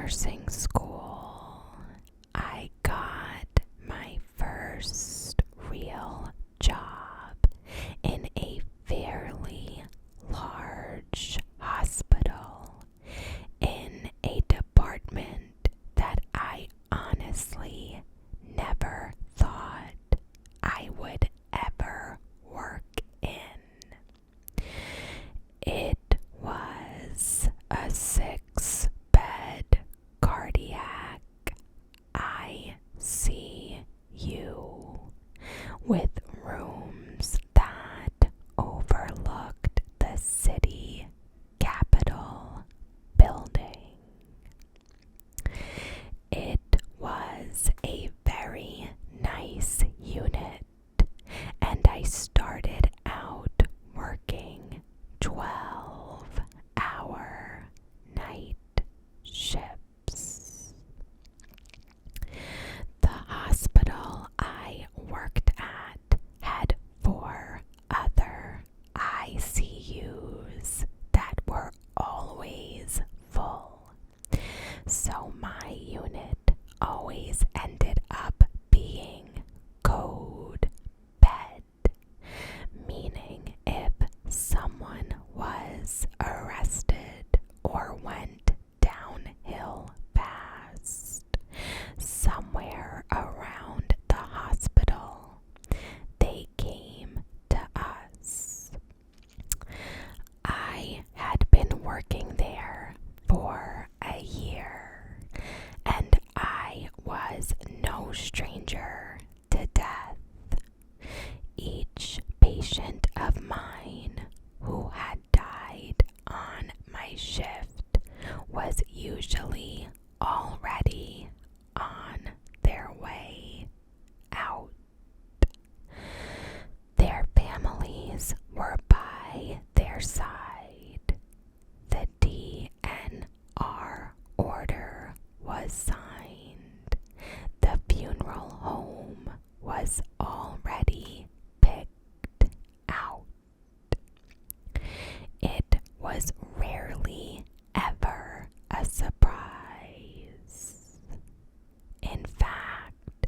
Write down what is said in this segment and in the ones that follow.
nursing school, I got my first real job in a fairly large hospital in a department that I honestly never thought I would ever work in. It was a 6-bed cardiac ICU with rooms that overlooked the city capitol building. It was a very nice unit, and I started out working 12-hour night shifts. The hospital I worked at had 4 other ICUs that were always full, so my unit always ended up being code bed, meaning if someone was arrested or went downhill fast somewhere around the hospital, they came to us. I had been working there for a year, and I was no stranger to death. Each patient of mine who had died on my shift was usually already on their way out. Their families were by their side. The DNR order was signed. The funeral home was already picked out. It was rarely ever a surprise. In fact,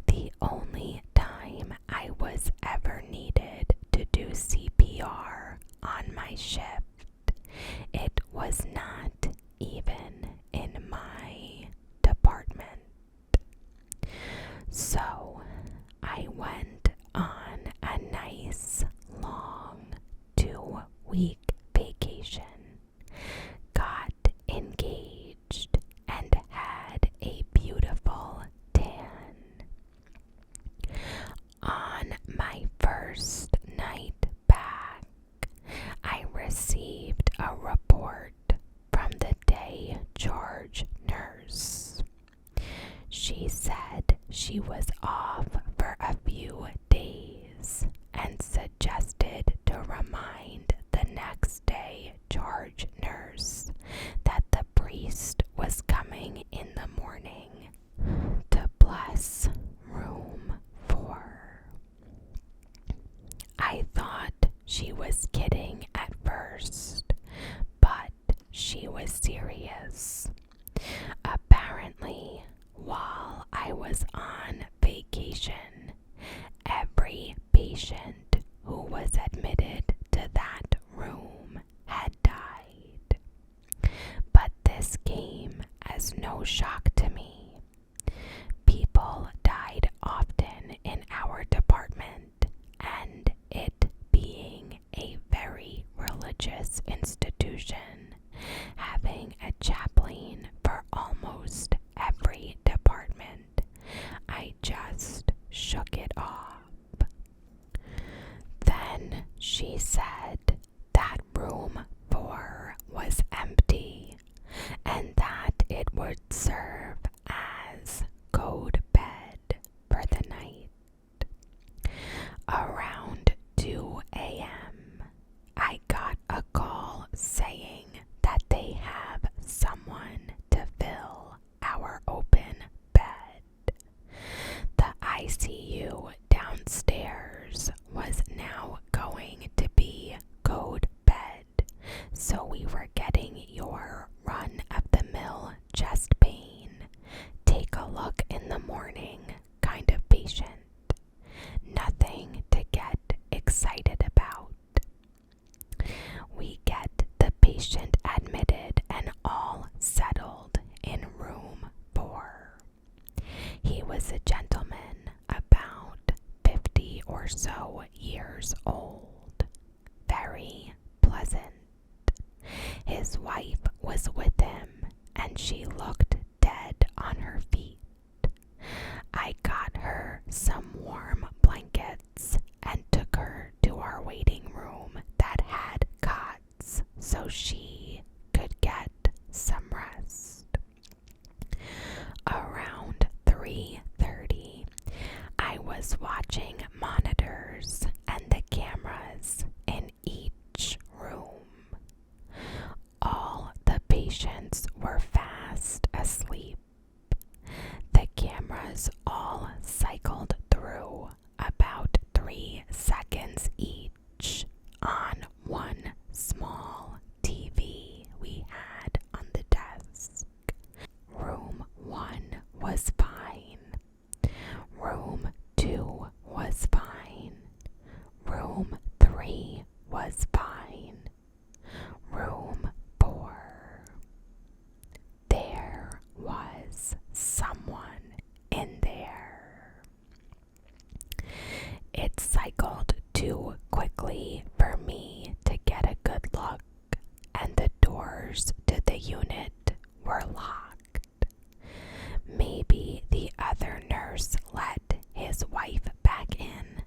the only time I was ever needed to do CPR on my shift, it was not even in my department. So I went on a nice long 2-week vacation, got engaged, and had a beautiful tan. On my first night back, I received a report from the day charge nurse. She said she was off for a few days and suggested to remind the next day charge nurse that the priest was coming in the morning to bless room 4. I thought she was kidding at first, but she was serious. Apparently, while I was on vacation, every patient who was admitted to that room had died. But this came as no shock to me. People died often in our department, and it being a very religious institution, having a chaplain for almost every department, I just shook it off. Then she said that room 4 was empty and that it would serve as code bed for the night. Around 2 a.m., I got a call saying that they have someone was with him, and she looked dead on her feet. I got her some warm blankets and took her to our waiting room that had cots so she could get some rest. Around 3:30, I was watching monitors and the cameras in each room. All the patients were fast asleep. The cameras all cycled through about 3 seconds each on one small TV we had on the desk. Room 1 was fine. Room 2 was fine. Room 3 was fine. Room 4. There was someone in there. It cycled too quickly for me to get a good look, and the doors to the unit were locked. Maybe the other nurse let his wife back in.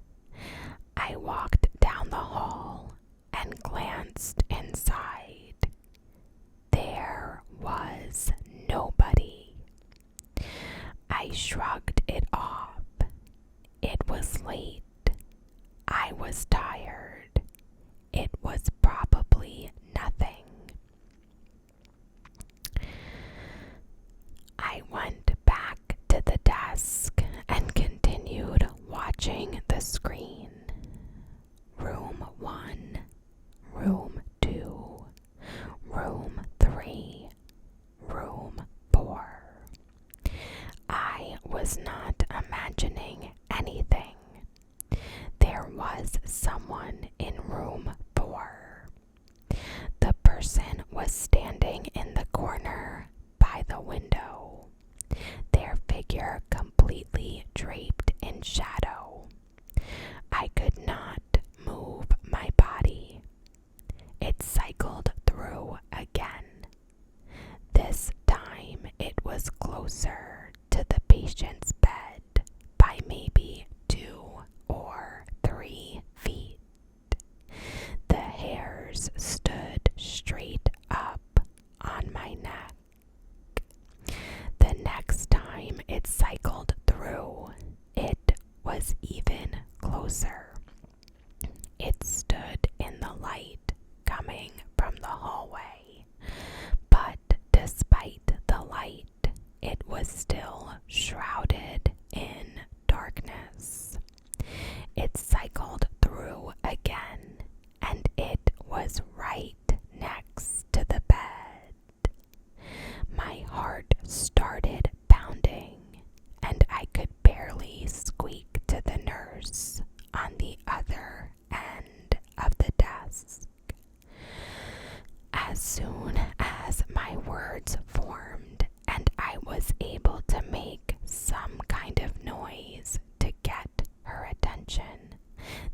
I walked down the hall and glanced inside. There was nobody. I shrugged it off. It was late. I was tired. It was probably nothing. I went back to the desk and continued watching the screen. Room 1, room 2, room 3, room 4. I was not imagining anything. There was someone in room 4. The person was standing in the corner by the window, their figure completely draped in shadow. I could not move my body. It cycled through again. This time it was closer to the patient's bed by maybe 2 or 3 feet. The hairs stood straight up on my neck. The next time it cycled through, it was even closer. It stood in the light coming from the hallway, but despite the light, it was still shrouded in darkness. It cycled through again, and it was right next to the bed. My heart started pounding, and I could barely squeak to the nurse on the other end of the desk. As soon as my words formed and I was able to make some kind of noise to get her attention,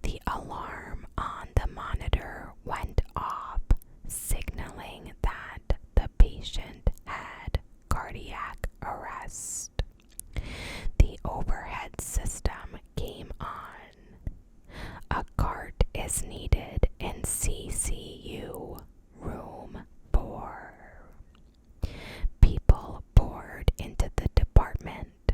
the alarm on the monitor went off, signaling that the patient had cardiac arrest. The overhead system came on. A cart is needed in CCU room 4. People poured into the department.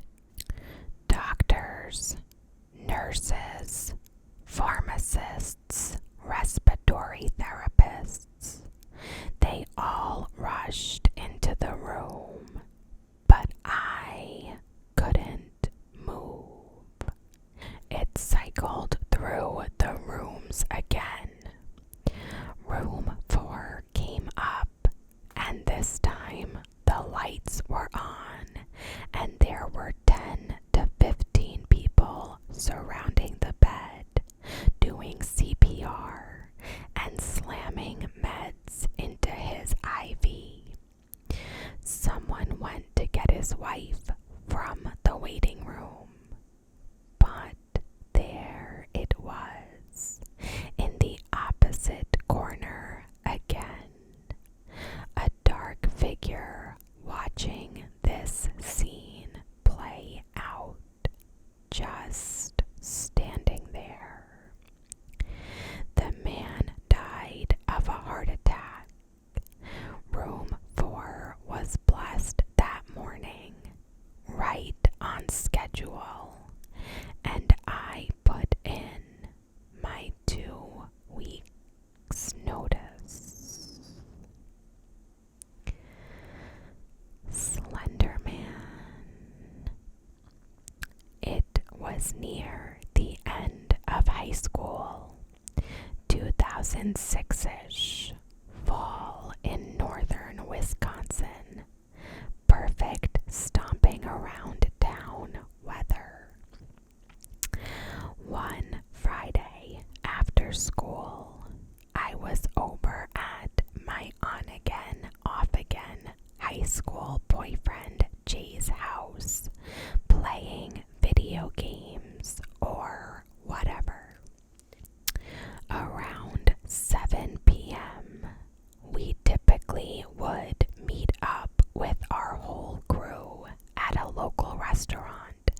was near the end of high school, 2006-ish, fall in northern Wisconsin. Perfect stomping around town weather. One Friday after school, I was over at my on-again, off-again high school boyfriend Jay's house, playing video games or whatever. Around 7 p.m., we typically would meet up with our whole crew at a local restaurant,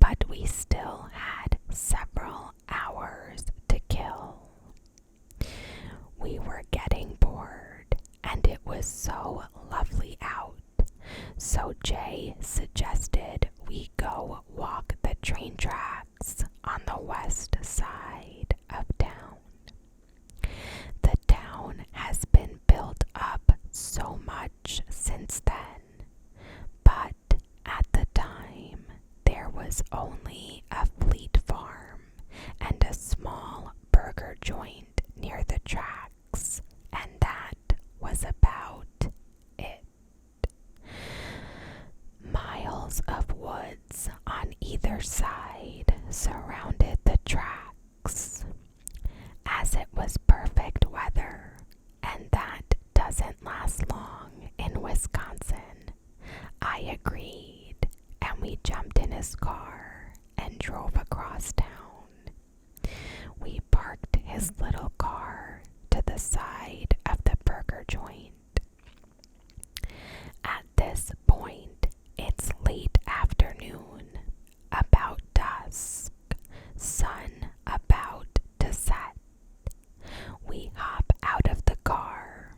but we still had several hours to kill. We were getting bored, and it was so lovely out, so Jay suggested we go walk the train tracks on the west side of town. The town has been built up so much since then, but at the time there was only a Fleet Farm and a small burger joint near the tracks, and that was about it. Miles of woods on either side surrounded the tracks. As it was perfect weather, and that doesn't last long in Wisconsin, I agreed, and we jumped in his car and drove across town. We parked his little car to the side of the burger joint. At this point, it's late afternoon, about dusk, sun about to set. We hop out of the car,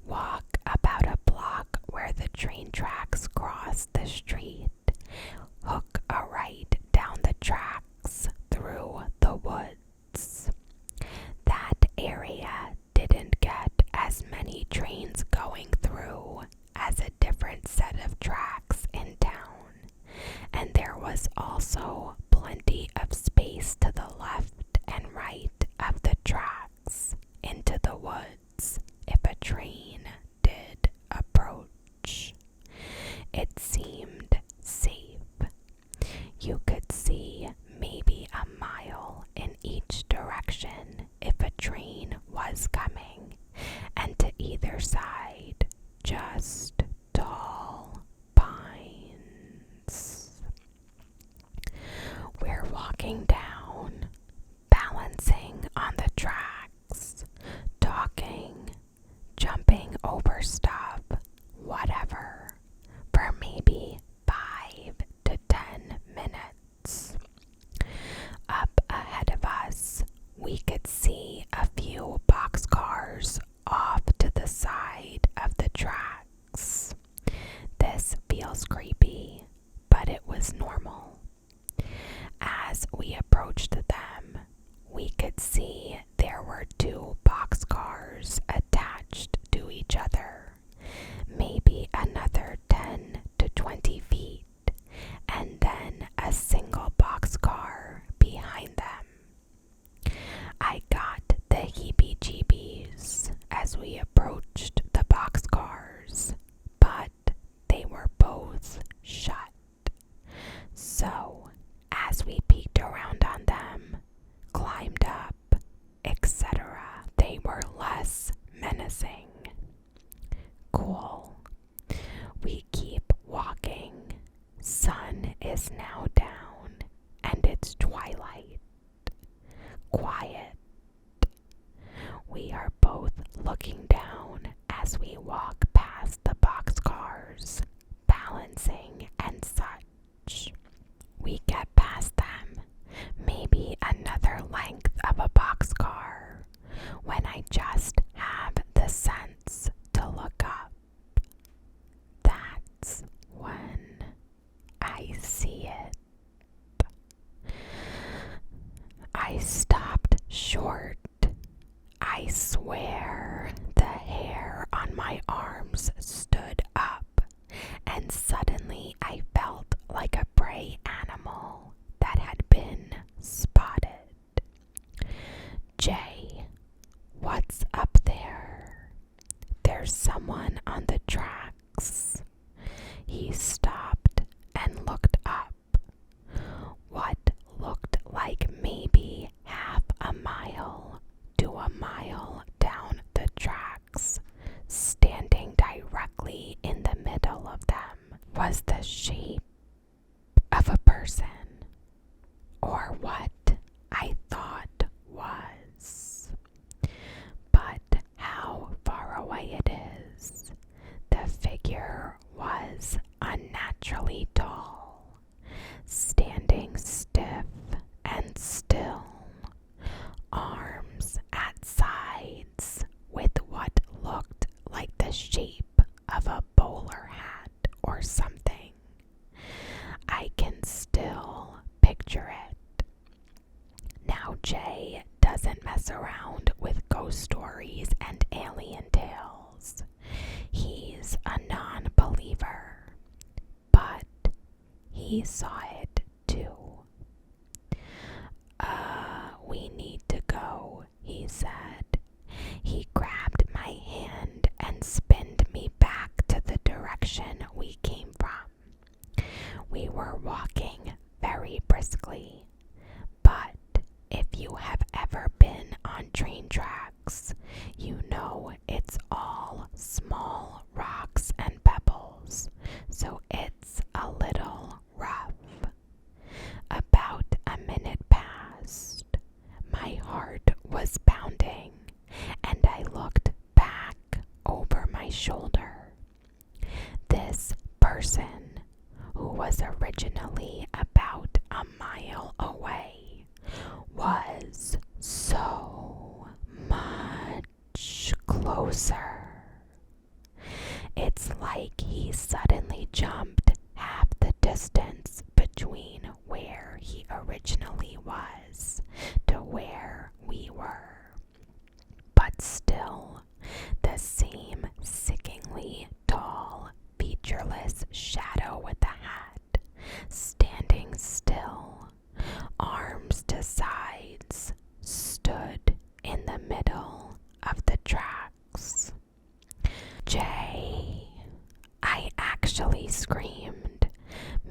walk about a block where the train tracks cross the street, hook a right down the tracks through the woods. That area didn't get as many trains going through as a different set of tracks in town, and there was also plenty of space to the left and right of the tracks into the woods if a train did approach. It seemed safe. You could see maybe a mile in each direction if a train was coming, and to either side, just tall pines. We're walking down, balancing on the tracks, talking, jumping over stuff, whatever, for maybe 5 to 10 minutes. Up ahead of us, we could see a few boxcars off to the side of the tracks. This feels creepy, but it was normal. As we approached them, we could see there were 2 boxcars attached to each other, maybe another 10 to 20 feet, and then a single boxcar behind them. I got the heebie-jeebies as we approached the boxcars, but they were both shut. So, as we peeked around on them, climbed up, etc., they were less menacing. Cool. We keep walking. Sun is now down, and it's twilight. Quiet. We are both looking down as we walk past the boxcars, balancing and such. We get past them, maybe another length of a boxcar, when I just have the sense to look up. That's when I see it. I stopped short. I swear the hair on my arms stood up, and suddenly I felt like a prey animal that had been someone on the tracks. He stopped and looked up. What looked like maybe half a mile to a mile down the tracks, standing directly in the middle of them, was the shape of a person, or what I thought was. But how far away it is. The figure was unnaturally tall, standing stiff and still, arms at sides, with what looked like the shape of a bowler hat or something. I can still picture it. Now, Jay doesn't mess around with ghost stories and alien tales. He's a non-believer, but he saw it too. We need to go, he said. He grabbed my hand and spinned me back to the direction we came from. We were walking very briskly, but if you have ever been on train tracks, you know it's all small rocks and pebbles, so it's a little rough. About a minute passed. My heart was pounding, and I looked back over my shoulder. This person, who was originally about a mile away, was so much closer. It's like he suddenly jumped half the distance between where he originally was to where we were. But still, the same sickeningly tall, featureless shadow with the hat, standing still, arms to sides, stood in the middle of the tracks. Jay, I actually screamed,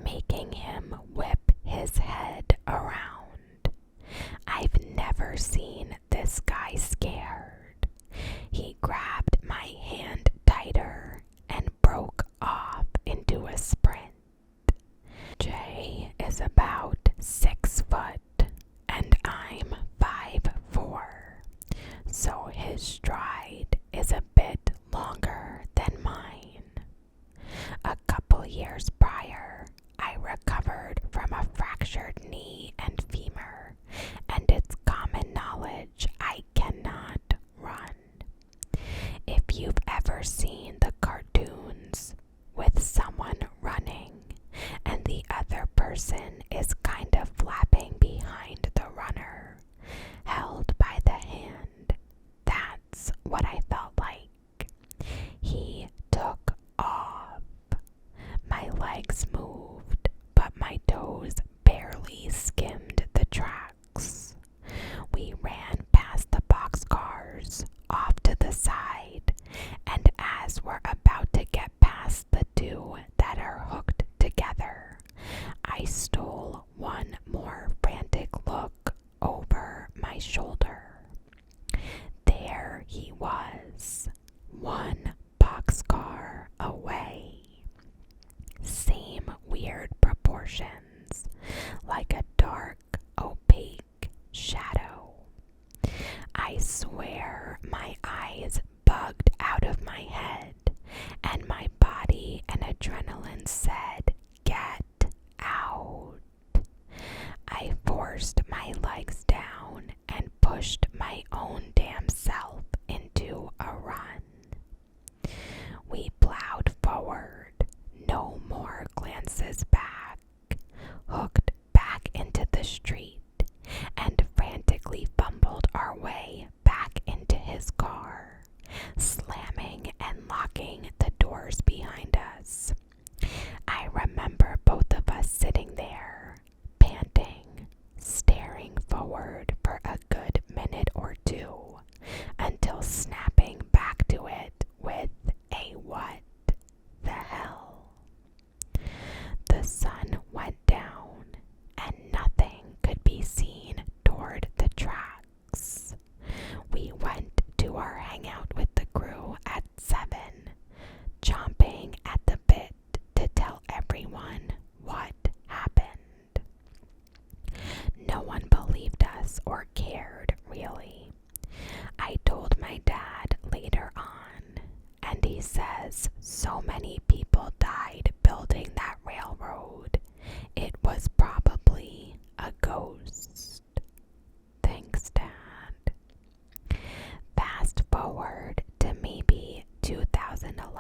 making him whip his head around. I've never seen this guy scared. He grabbed my hand tighter and broke off into a sprint. Jay is about 6 foot and I'm 5'4", so his stride is a bit longer than mine. A couple years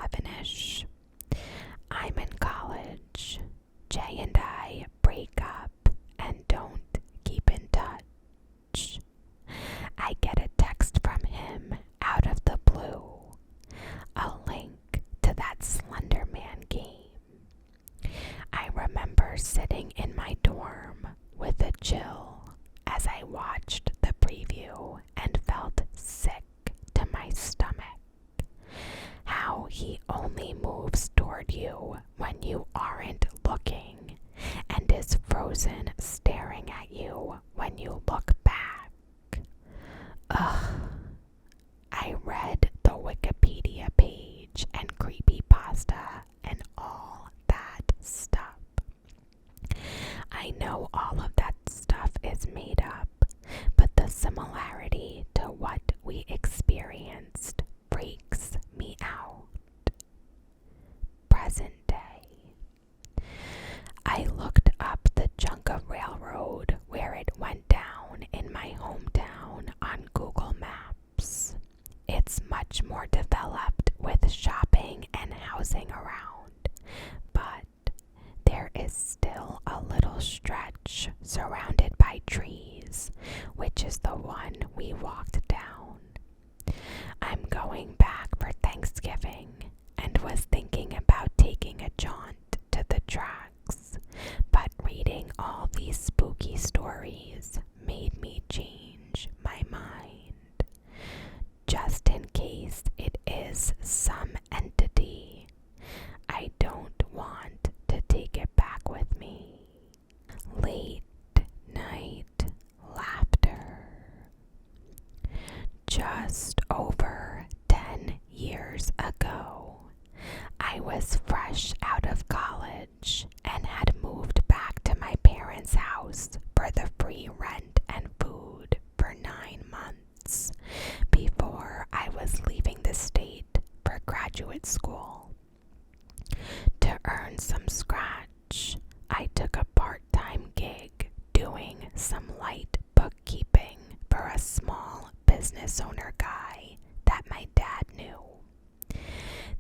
11-ish. I'm in college. Jay and I break up and don't keep in touch. I get a text from him out of the blue, a link to that Slender Man game. I remember sitting in my dorm with a chill as I watched the preview and felt sick to my stomach. How he only moves toward you when you aren't looking and is frozen staring at you when you look back. Ugh. I read the Wikipedia page and creepypasta and all that stuff. I know all of that stuff is made up, but the similarity to what we experienced freaks me out. Present day. I looked up the Junka Railroad where it went down in my hometown on Google Maps. It's much more developed with shopping and housing around, but there is still a little stretch surrounded by trees, which is the one we walked down. I'm going back for Thanksgiving and was thinking about taking a jaunt to the tracks, but reading all these spooky stories made me change my mind. Just in case it is some entity, I don't want to take it back with me. Late night laughter. Just over 10 years ago, I was fresh out of college and had moved back to my parents' house for the free rent and food for 9 months before I was leaving the state for graduate school. To earn some scratch, I took a part-time gig doing some light bookkeeping for a small business owner guy that my dad knew.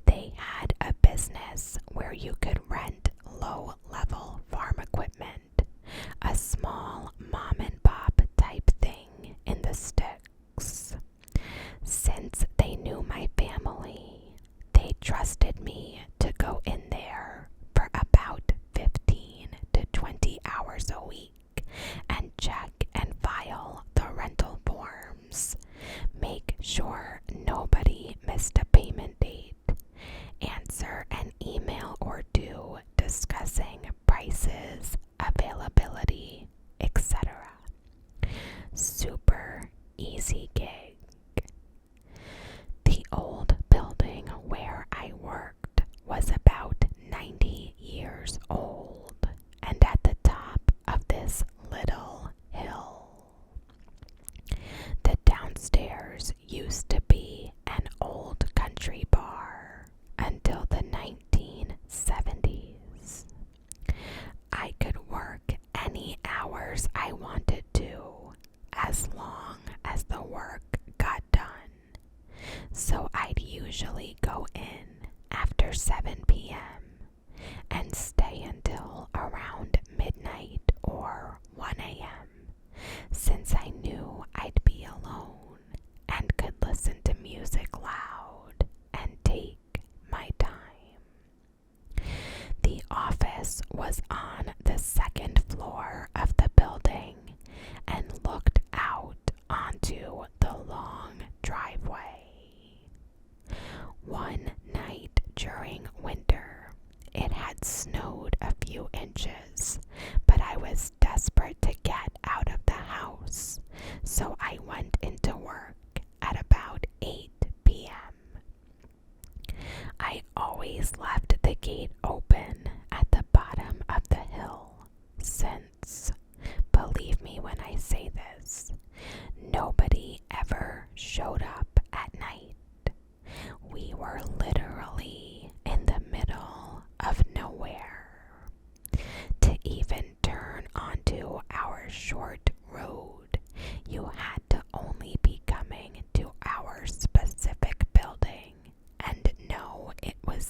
They had a business where you could rent low-level farm equipment, a small mom-and-pop type thing in the sticks. Since they knew my family, they trusted me to go in there for about 15 to 20 hours a week and check and file the rental forms, make sure nobody missed a payment date, answer an email or two discussing prices, availability, etc. Super easy gig. The old building where I worked was about 90 years old and at the top of this little hill. The downstairs used to be an old country bar until the 1970s. I could work any hours I wanted to, as long as the work got done. So I'd usually go in after 7 p.m. and stay until around midnight or 1 a.m. since I knew I'd be alone and could listen to music loud and take my time. The office was on the second floor of the building and looked out onto the long driveway. One night during winter, it had snowed a few inches, but I was desperate to get out of the house, so I went into work at about 8 p.m. I always left the gate open at the bottom of the hill since, believe me when I say this, nobody ever showed up at night. We were literally in the middle of nowhere. To even turn onto our short road, you had to only be coming to our specific building and know it was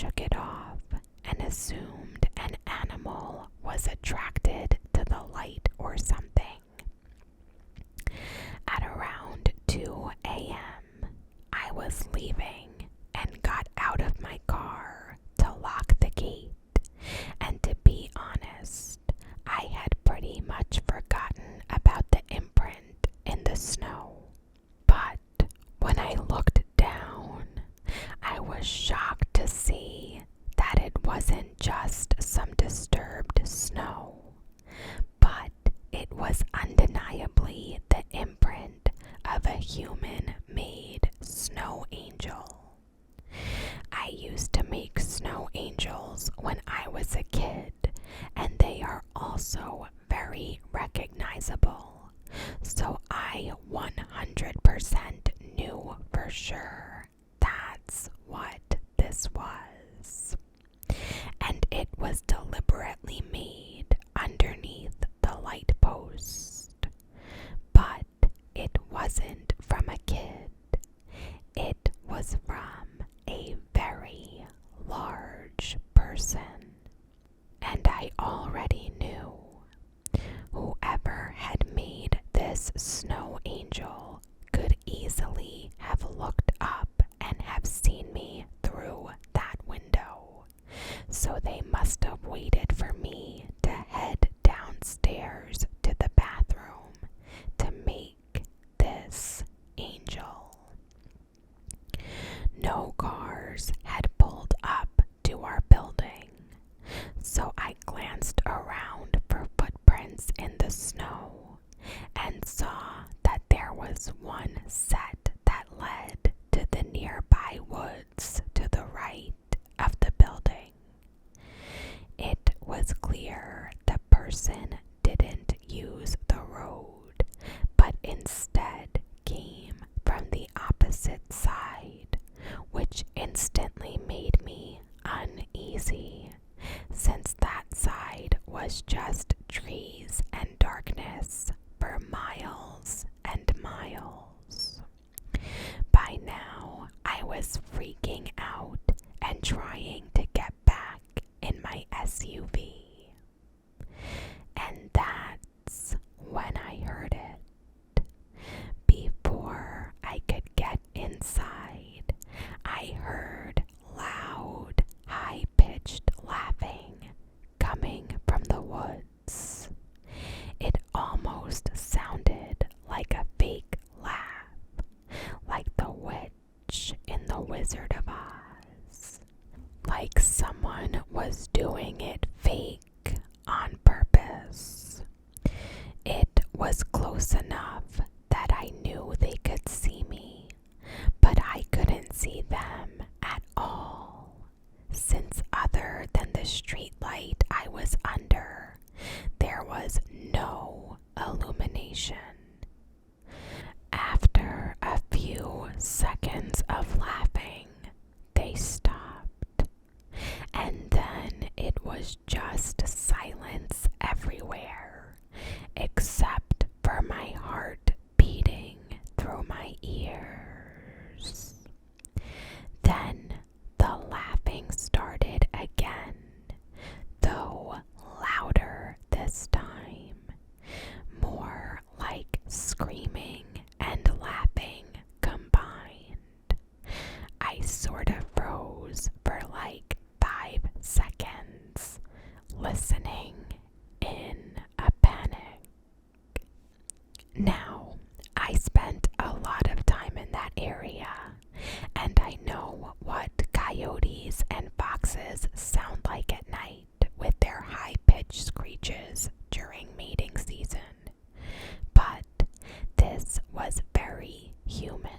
shook it off and assumed an animal was attracted to the light or something. At around 2 a.m., I was leaving and got out of my car to lock the gate, and to be honest, I had pretty much forgotten about the imprint in the snow. But when I looked down, I was shocked to see that it wasn't just some disturbed snow, but it was undeniably the imprint of a human-made snow angel. I used to make snow angels when I was a kid, and they are also very recognizable. So I 100% knew for sure that's what this was. And it was deliberately made underneath the light post. But it wasn't from a kid. It was from a very large person. And I already knew whoever had made this snow angel could easily have looked up and have seen me through that window. So they must have waited for me to head downstairs to the bathroom to make this angel. No cars had pulled up to our building, so I glanced around for footprints in the snow and saw that there was one set that led to the nearby woods to the right of the building. It was clear the person didn't use the road, but instead came from the opposite side, which instantly made me uneasy, since that side was just trees and darkness for miles and miles. By now, I was freaking out and trying to get back in my SUV. And that's when I heard it. Before I could get inside, I heard loud, high-pitched laughing coming from the woods. It almost sounded like a fake laugh, like the witch in The Wizard of Oz. Like someone was doing it fake on purpose. It was close enough that I knew they could see me, but I couldn't see them at all, since other than the street light I was under, there was no illumination. After a few seconds of laughing, they stopped, and then it was just silence everywhere, except for my heart beating through my ears. Then the laughing started again, though louder this time, more like screaming and laughing combined. I sort of froze for like 5 seconds, listening in a panic. Now, I spent a lot of time in that area, and I know what coyotes and foxes sound like at night with their high-pitched screeches during mating season. But this was very human.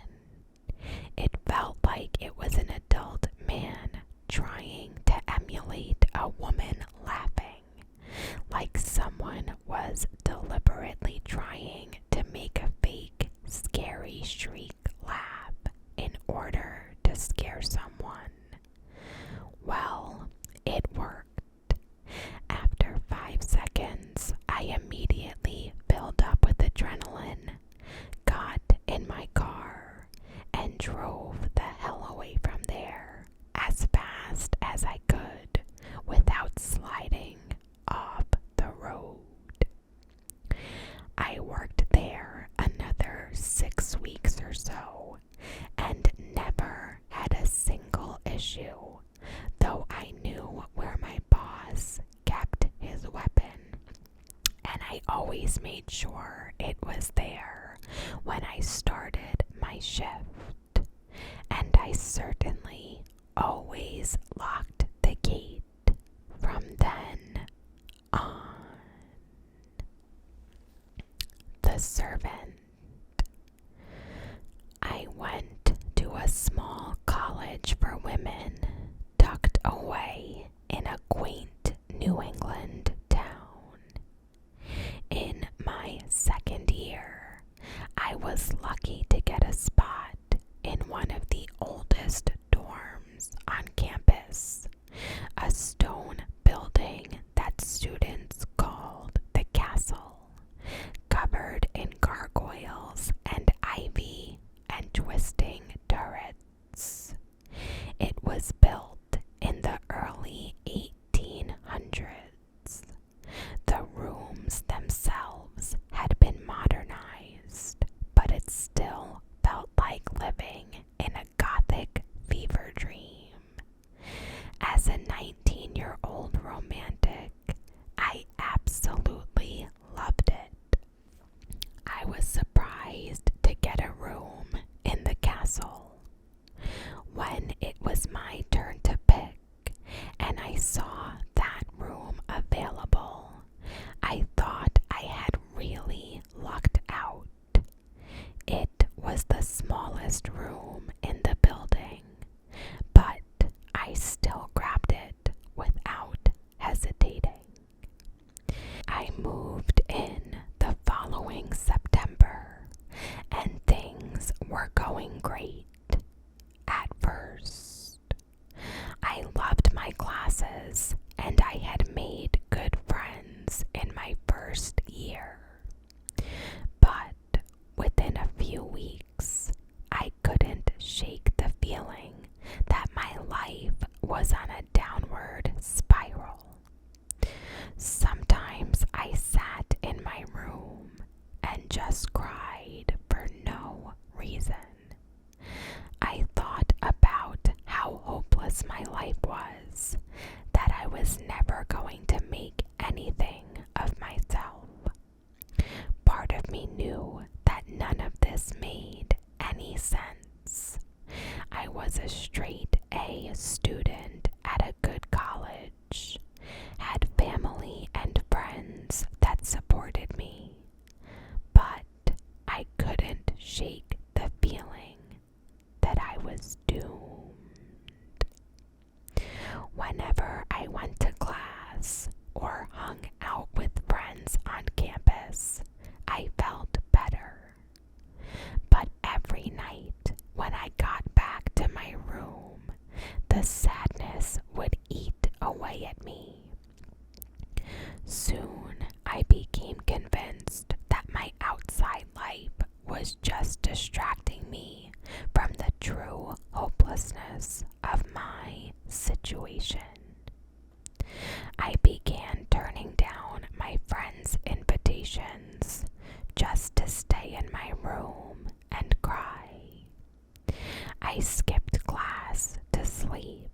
It felt like it was an adult man trying to emulate a woman laughing. always made sure it was there when I started my shift, and I certainly always locked the gate from then on. The servant. I went to a small college for women tucked away in a quaint New England town. In my second year, I was lucky to get a spot in one of the oldest dorms on campus, a stone building that students called the Castle, covered in gargoyles and ivy and twisting turrets. It was built in the early 1800s. The rooms themselves had been modernized, but it still felt like living in a Gothic fever dream. As a 19-year-old romantic, I absolutely loved it. I was surprised to get a room in the castle. When it was my turn to pick and I saw that room available, I thought I had really lucked out. It was the smallest room in the building, but I still grabbed it without hesitating. I moved in the following September, and things were going great at first. I loved my classes, and I had made good friends in my first year. But within a few weeks, I couldn't shake the feeling that my life was on a downward spiral. Sometimes I sat in my room and just cried for no reason. I thought about how hopeless my life was, that I was never going to make anything of myself. Part of me knew that none of this made any sense. I was a straight A student at a good college, had family and friends that supported me, but I couldn't shake the feeling that I was doomed. Whenever I went to class or hung out with friends on campus, I felt better. But every night when I got back to my room, the sadness would eat away at me. Soon I became convinced that my outside life was just distracting me from the true hopelessness of my situation. I began turning down my friends' invitations just to stay in my room and cry. I skipped class to sleep.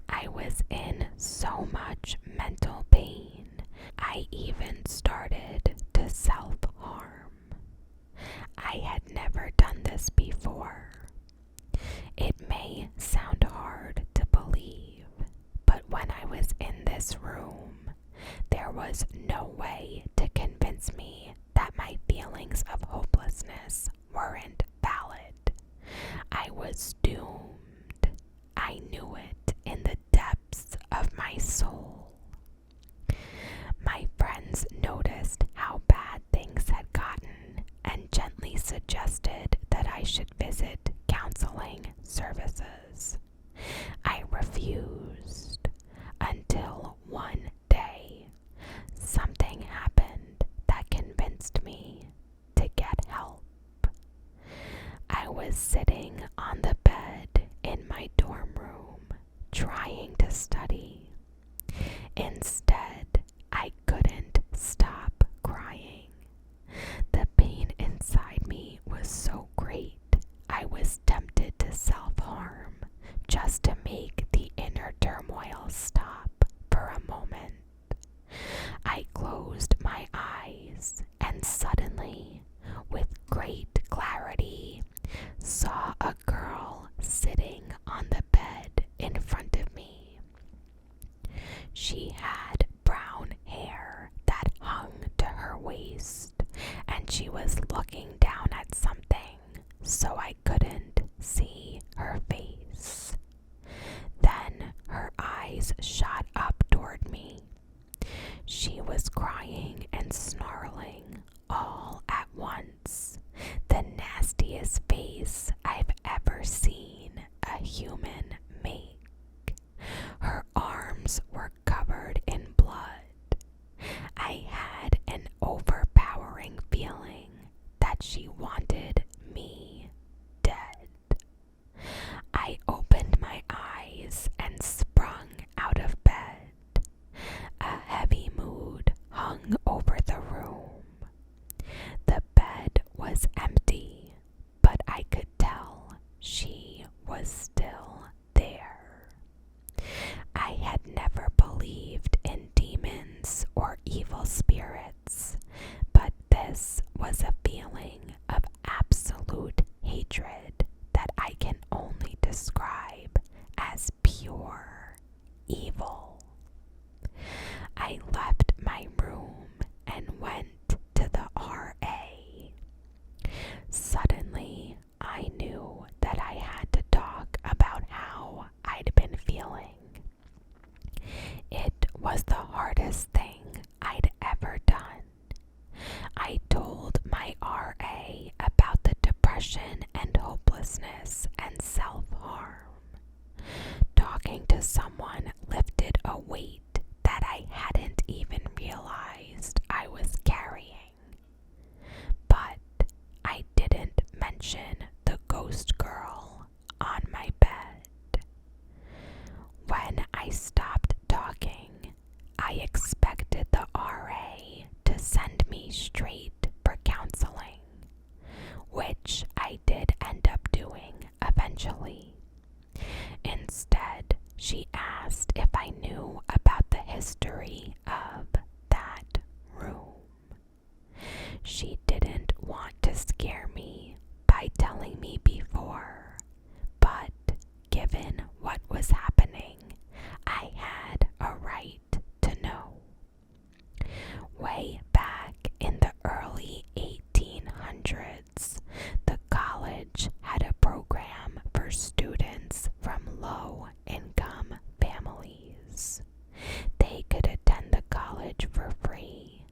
I was in so much mental pain, I even started to self-harm. I had never done this before. It may sound hard to believe, but when I was in this room, there was no way to convince me that my feelings of hopelessness weren't valid. I was doomed. I knew it in the depths of my soul. My friends noticed how bad things had gotten and gently suggested that I should visit counseling services. I refused until one day something happened that convinced me to get help. I was sitting on the bed in my dorm room trying to study. Instead, I couldn't stop crying. The pain inside me was so great, I was tempted to self-harm just to make the inner turmoil stop for a moment. I closed my eyes and suddenly, with great clarity, saw a girl sitting on the bed in front of me. She had brown hair that hung to her waist, and she was looking down at something, so I couldn't see her face. Then her eyes shot up toward me. She was crying and snarling all at once, the nastiest face I've ever seen a human make. Her arms were covered in blood. I had an overpowering feeling that she wanted me dead. I opened my eyes and sprung out of bed. A heavy mood hung over the room. The bed was empty, but I could tell she was still there. I had never believed in demons or evil spirits, but this was a feeling of absolute hatred that I can only describe as pure evil. I left my room and went to the RA. Suddenly, I knew that I had to talk about how I'd been feeling. It was the hardest thing I'd ever done. I told my RA about the depression and hopelessness and self-harm. Talking to someone lifted a weight that I hadn't even realized I was carrying. But I didn't mention the ghost girl on my bed. When I stopped talking, I expected the RA to send me straight for counseling, which I did end up doing eventually. Instead, she asked if I knew about the history of that room. She didn't want to scare me by telling me before, but given what was happening, I had a right to know. Way back in the early 1800s, the college had a program for students from low-income families. They could attend the college for free,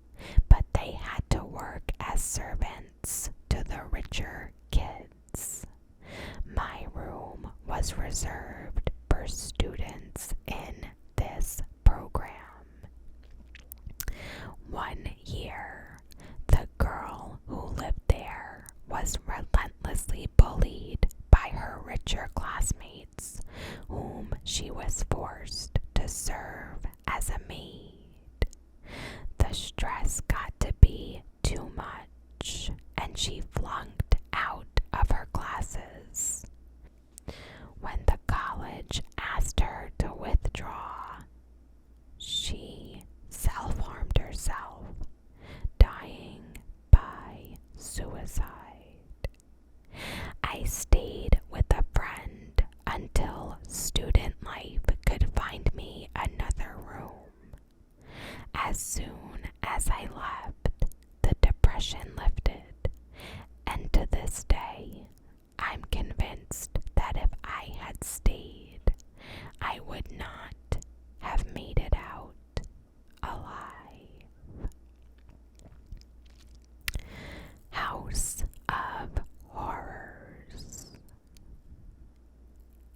but they had to work as servants to the richer kids. My room was reserved for students in this program. One year, the girl who lived there was relentlessly bullied by her richer classmates, whom she was forced to serve as a maid. The stress got to be too much, and she flunked out of her classes. When the college asked her to withdraw, she self-harmed herself, dying by suicide. I stayed with a friend until student life could find me another room. As soon as I left, the depression lifted, and to this day, I'm convinced that if I had stayed, I would not have made it out alive. House of Horrors.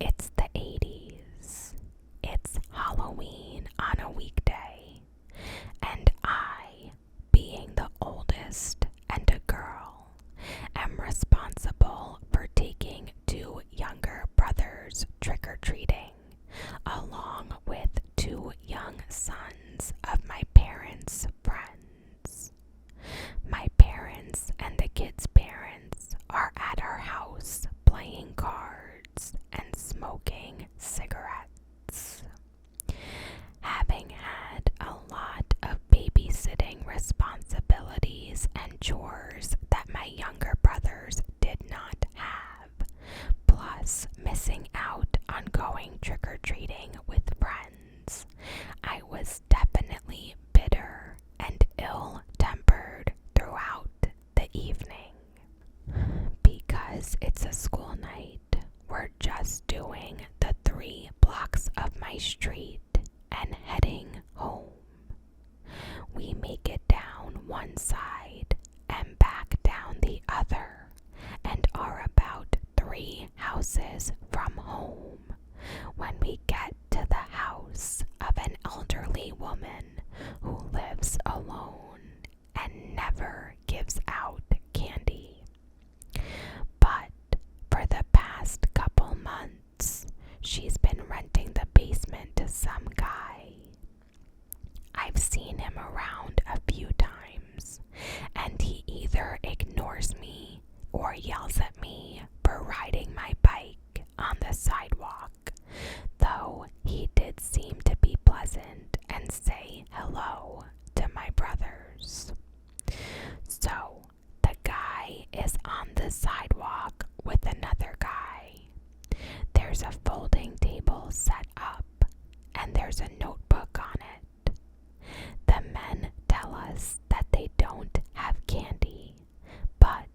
It's the 80s. It's Halloween on a weekday, and I, being the oldest and a girl, am responsible for taking two younger brothers trick-or-treating, along activities and chores that my younger brothers did not have, plus missing out on going trick-or-treating with friends. I was definitely bitter and ill-tempered throughout the evening. Because it's a school night, we're just doing the 3 blocks of my street and heading home. We make it down one side and back down the other, and are about 3 houses from home when we get to the house of an elderly woman who lives alone and never gives out candy. But for the past couple months, she's been renting the basement to some guy. I've seen him around a few times, and he either ignores me or yells at me for riding my bike on the sidewalk, though he did seem to be pleasant and say hello to my brothers. So, the guy is on the sidewalk with another guy. There's a folding table set up, and there's a notebook on it. The men tell us that they don't have candy, but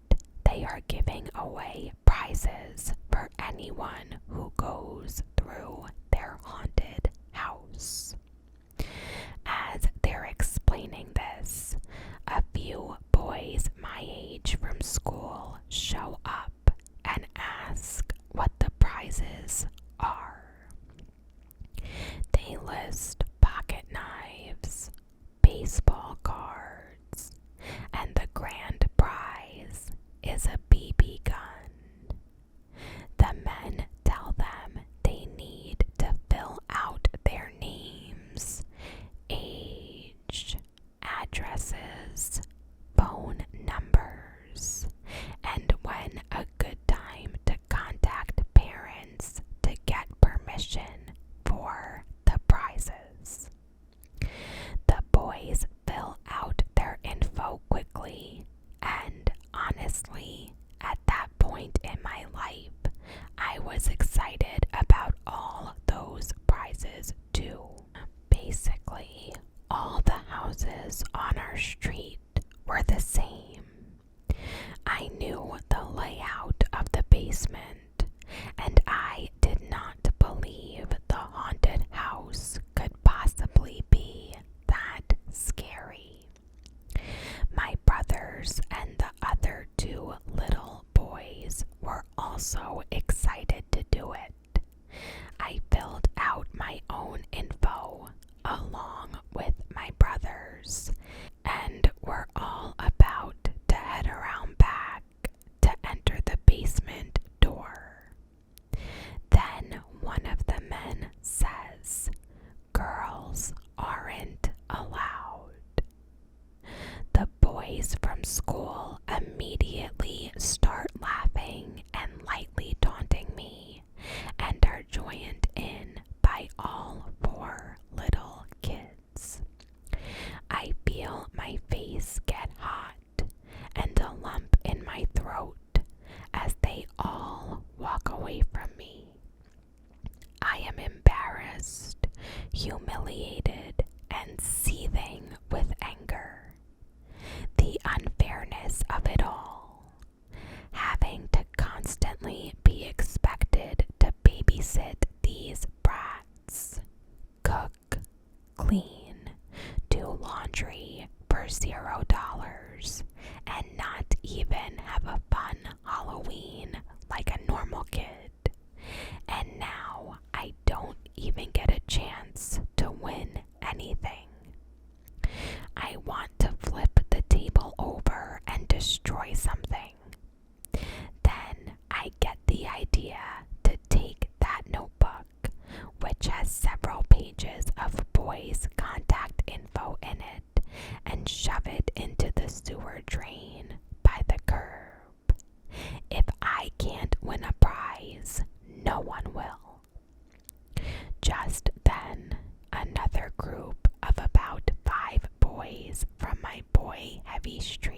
they are giving away prizes for anyone who goes through their haunted house. As they're explaining this, a few boys my age from school show up and ask what the prizes are. They list pocket knives, baseball cards, and the grand prize is a BB gun. The men tell them they need to fill out their names, age, addresses, phone numbers, and when a good time to contact parents to get permission for the prizes. The boys fill out their info quickly, and honestly, at that point in my life, I was excited about all those prizes too. Basically, all the houses on our street were the same. I knew the layout of the basement, and I did not believe the haunted house could possibly be that scary. My brothers and the other 2 little boys were also excited to do it. I filled out my own info along with my brothers, and we're all about to head around back to enter the basement door. Then one of the men says, "Girls aren't allowed." The boys from school immediately start laughing and lightly taunting me, and are joined in by all 4 little kids. I feel my face get hot and a lump in my throat as they all walk away from me. I am embarrassed, humiliated, and seething with anger. The unfairness of it all. Having to constantly be expected to babysit these brats, cook, clean, do laundry for $0, and not even have a fun Halloween like a normal kid. And now I don't even get a chance to win anything. I want to flip the table over and destroy something. Then I get the idea to take that notebook, which has several pages of boys' contact info in it, and shove it into the sewer drain by the curb. If I can't win a prize, no one will. Just then, another group of about 5 boys from my boy-heavy street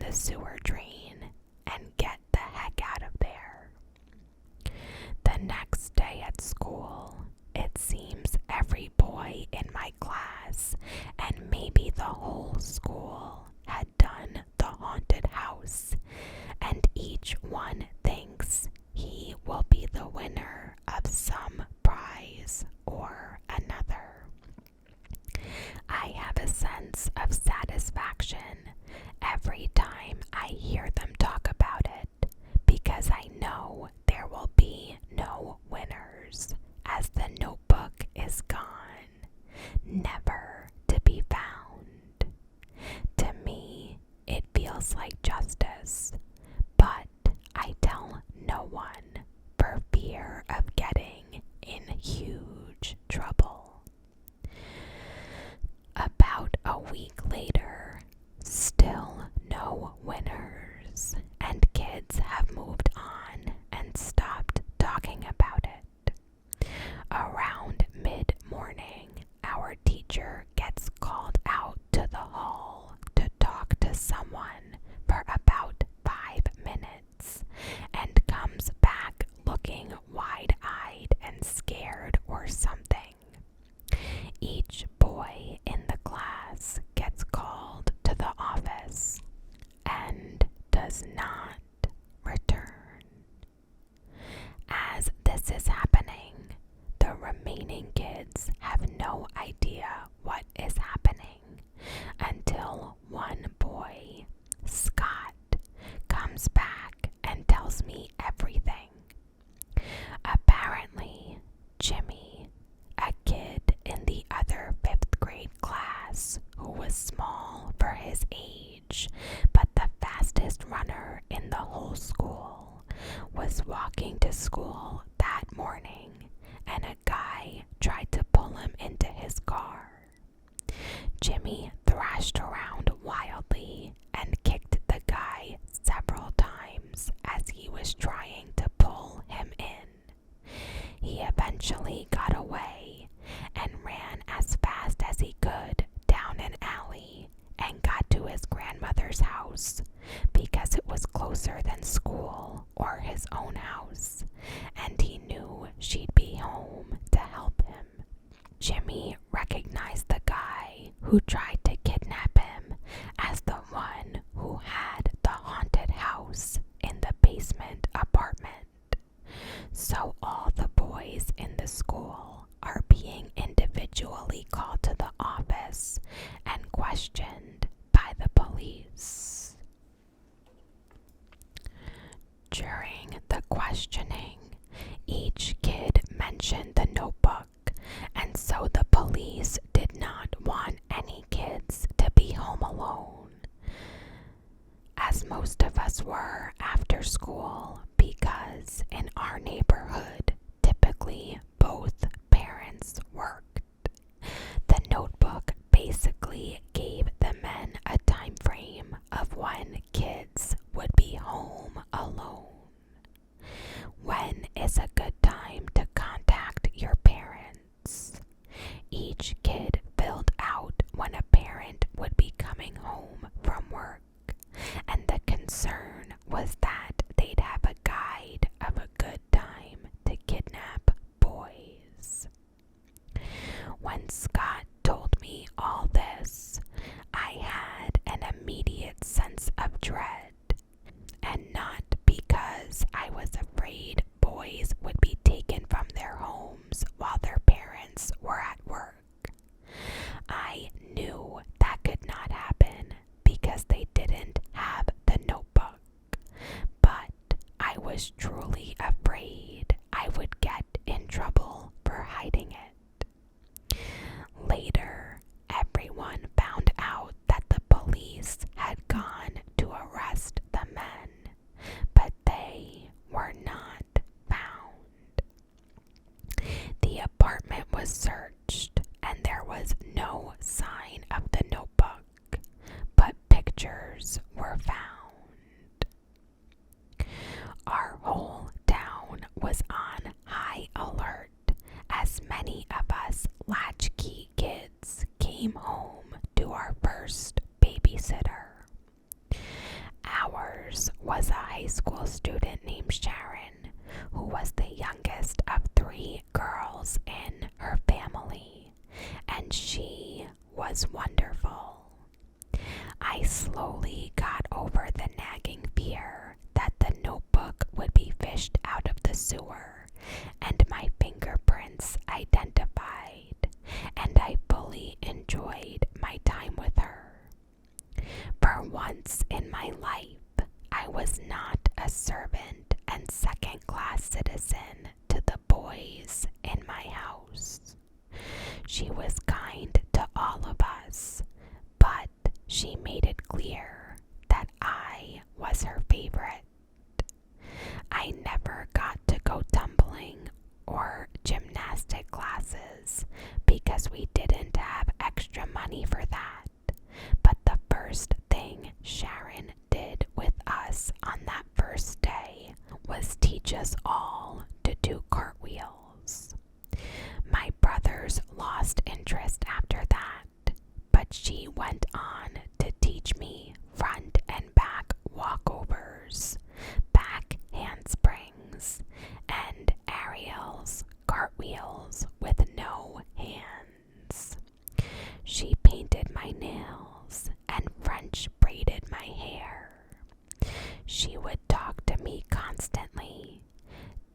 the sewer drain and get the heck out of there. The next day at school, it seems every boy in my class and maybe the whole school had done the haunted house, and each one thinks he will be the winner of some prize or another. I have a sense of satisfaction every time I hear them talk about it, because I know there will be no winners, as the notebook is gone, never to be found. To me, it feels like justice, but I tell no one for fear of getting in huge trouble. About a week later, still no winners, and kids have moved on and stopped talking about it. Around mid-morning, our teacher gets called out to the hall to talk to someone for about 5 minutes and comes back looking wide-eyed and scared or something. Each boy in the class gets called to the office and does not return. As this is happening, the remaining kids have no idea what is happening until one boy, Scott, comes back and tells me everything. Apparently, Jimmy, a kid in the other 5th grade class who was small for his age but the fastest runner in the whole school, was walking to school that morning and a guy tried to pull him into his car. Jimmy thrashed around wildly and kicked the guy several times as he was trying to pull him in. He eventually got away and ran as fast as he could down an alley and got to his grandmother's house because it was closer than school or his own house, and he knew she'd be home to help him. Jimmy recognized the guy who tried to kidnap him as the one who had the haunted house in the basement apartment. So all the boys in the school are being individually called to the office and questioned by the police. During the questioning, each kid mentioned the notebook, and so the police did not want any kids to be home alone, as most of us were after school, because in our neighborhood, typically both parents worked. The notebook basically gave the men a time frame of when kids would be home alone. When is a good time to contact your parents? Each kid filled out when a parent would be coming home from work, and the concern was that they'd have a guide of a good time to kidnap boys. When Scott told me all this, I had an immediate sense of dread, and not because I was afraid boys would be taken from their homes while their parents were at work. I knew that could not happen because they didn't have the notebook, but I was truly afraid I would get in trouble for hiding it. Later, everyone found out that the police had gone to arrest the men, but they were not found. The apartment was searched, and there was no sign of the notebook, but pictures were found. Our whole town was on high alert as many of us latchkey kids came home to our first babysitter. high school student named Sharon, who was the youngest of 3 girls in her family, and she was wonderful. I slowly got over the nagging fear that the notebook would be fished out of the sewer and my fingerprints identified, and I fully enjoyed my time with her. For once in my life, I was not a servant and second-class citizen to the boys in my house. She was kind to all of us, but she made it clear that I was her favorite. I never got to go tumbling or gymnastic classes because we didn't have extra money for that. But the first thing Sharon did with us on that first day was teach us all to do cartwheels. My brothers lost interest after that, but she went on to teach me front and back walkovers, back handsprings, and aerials, cartwheels with no hands. She painted my nails and French braided my hair. She would talk to me constantly,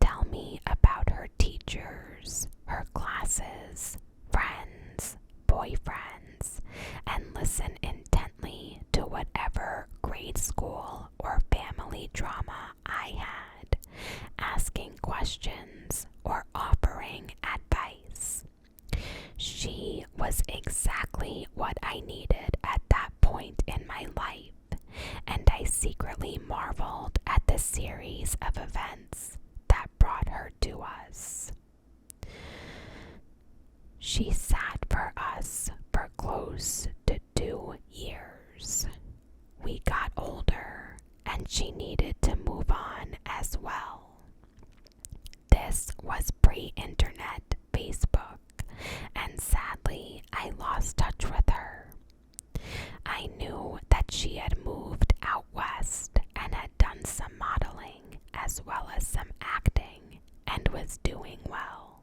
tell me about her teachers, her classes, friends, boyfriends, and listen intently to whatever grade school or family drama I had, asking questions or offering advice. She was exactly what I needed at that point in my life, and I secretly marveled at the series of events that brought her to us. She sat for us for close to 2 years. We got older, and she needed to move on as well. This was pre-internet Facebook, and sadly, I lost touch with her. I knew that she had moved out west and had done some modeling as well as some acting and was doing well.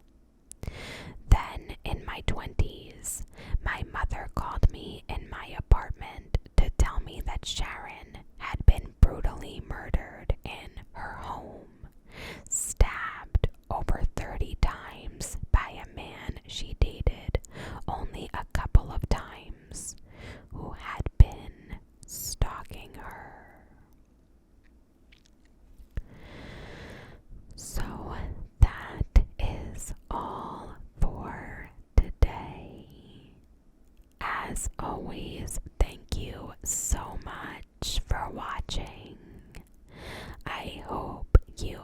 Then, in my 20s, my mother called me in my apartment to tell me that Sharon had been brutally murdered in her home, stabbed over 30 times by a man she dated only a couple of times, who had been stalking her. So that is all for today. As always, thank you so much for watching. I hope you